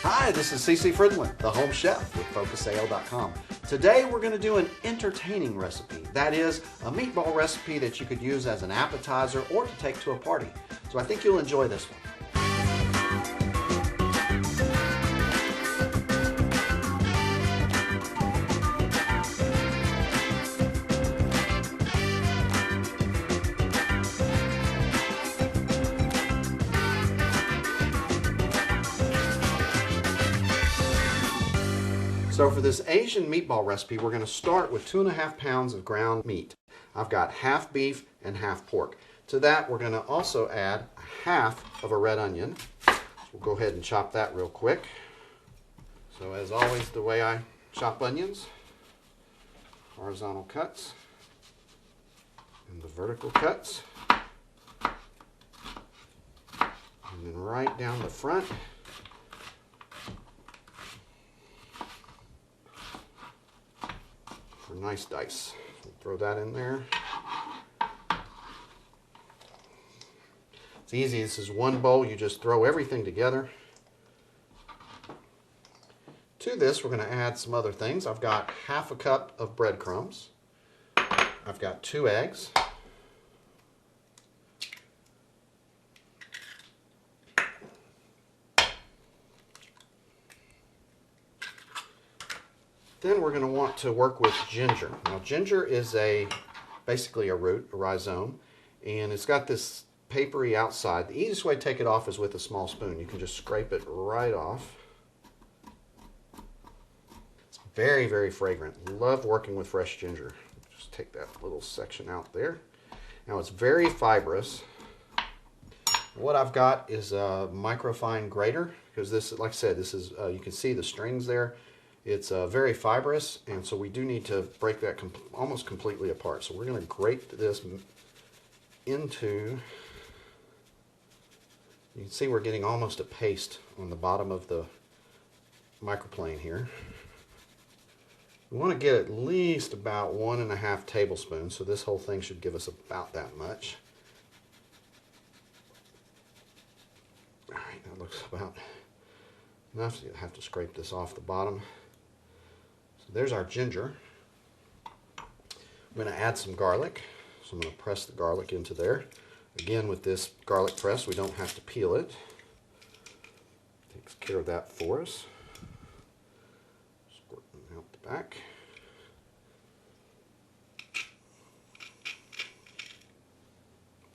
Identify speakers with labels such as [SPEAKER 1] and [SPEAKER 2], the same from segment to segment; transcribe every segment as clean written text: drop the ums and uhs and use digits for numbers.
[SPEAKER 1] Hi, this is CC Fridland, the home chef with FocusAL.com. Today we're going to do an entertaining recipe. That is a meatball recipe that you could use as an appetizer or to take to a party. So I think you'll enjoy this one. So for this Asian meatball recipe, we're going to start with 2.5 pounds of ground meat. I've got half beef and half pork. To that, we're going to also add half of a red onion. So we'll go ahead and chop that real quick. So as always, the way I chop onions, horizontal cuts and the vertical cuts. And then right down the front. For nice dice. So throw that in there. It's easy. This is one bowl. You just throw everything together. To this, we're going to add some other things. I've got half a cup of breadcrumbs. I've got 2 eggs. Then we're going to want to work with ginger. Now ginger is basically a root, a rhizome, and it's got this papery outside. The easiest way to take it off is with a small spoon. You can just scrape it right off. It's very, very fragrant. Love working with fresh ginger. Just take that little section out there. Now it's very fibrous. What I've got is a microfine grater, because this, like I said, this is you can see the strings there. It's very fibrous, and so we do need to break that almost completely apart. So we're going to grate this into, you can see we're getting almost a paste on the bottom of the microplane here. We want to get at least about 1.5 tablespoons, so this whole thing should give us about that much. All right, that looks about enough. So you have to scrape this off the bottom. There's our ginger. I'm going to add some garlic. So I'm going to press the garlic into there. Again, with this garlic press, we don't have to peel it. Takes care of that for us. Squirting out the back.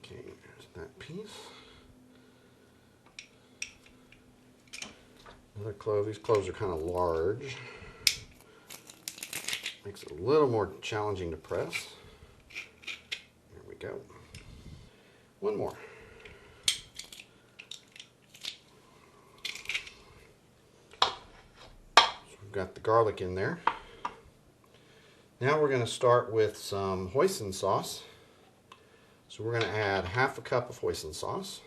[SPEAKER 1] Okay, there's that piece. Another clove. These cloves are kind of large. Makes it a little more challenging to press. There we go. One more. So we've got the garlic in there. Now we're going to start with some hoisin sauce. So we're going to add half a cup of hoisin sauce.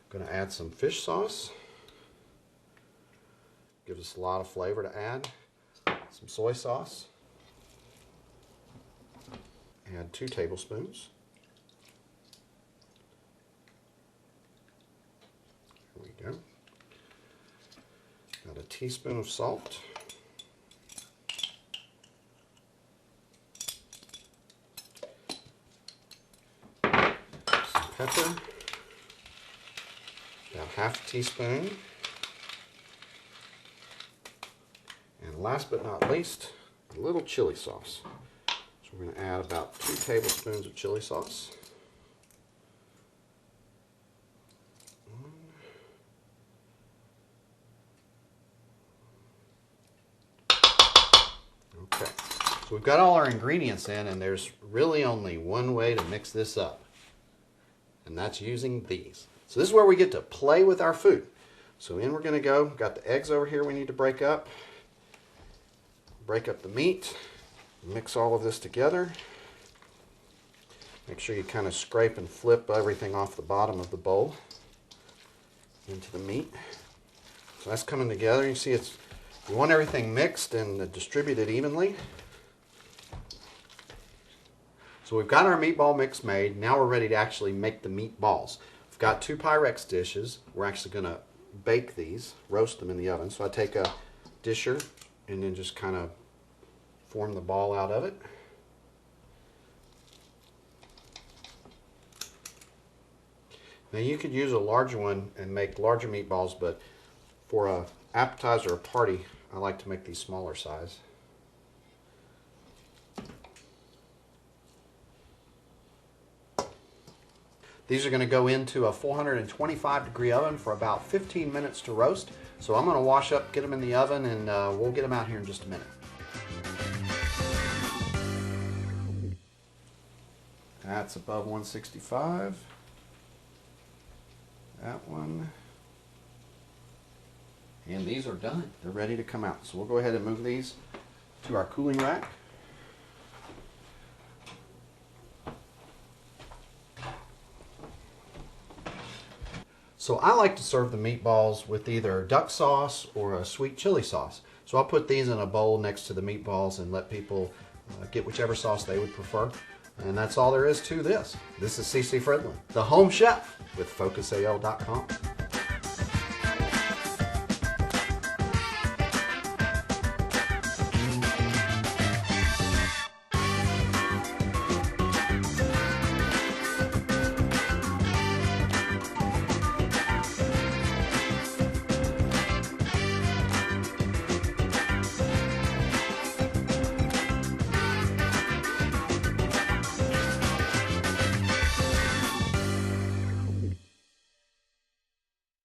[SPEAKER 1] Going to add some fish sauce. Gives us a lot of flavor to add. Some soy sauce. Add 2 tablespoons. There we go. Got a teaspoon of salt. Some pepper. About half a teaspoon. And last but not least, a little chili sauce. So we're going to add about 2 tablespoons of chili sauce. Okay, so we've got all our ingredients in, and there's really only one way to mix this up, and that's using these. So this is where we get to play with our food. So in we're going to go. Got the eggs over here we need to break up. Break up the meat. Mix all of this together. Make sure you kind of scrape and flip everything off the bottom of the bowl into the meat. So that's coming together. You see it's You want everything mixed and distributed evenly. So we've got our meatball mix made. Now we're ready to actually make the meatballs. We've got 2 Pyrex dishes. We're actually going to bake these, roast them in the oven. So I take a disher and then just kind of form the ball out of it. Now you could use a larger one and make larger meatballs, but for an appetizer or a party, I like to make these smaller size. These are going to go into a 425-degree oven for about 15 minutes to roast. So I'm going to wash up, get them in the oven, and we'll get them out here in just a minute. That's above 165. That one. And these are done. They're ready to come out. So we'll go ahead and move these to our cooling rack. So I like to serve the meatballs with either duck sauce or a sweet chili sauce. So I'll put these in a bowl next to the meatballs and let people get whichever sauce they would prefer. And that's all there is to this. This is CC Fredlin, the home chef with FocusAL.com.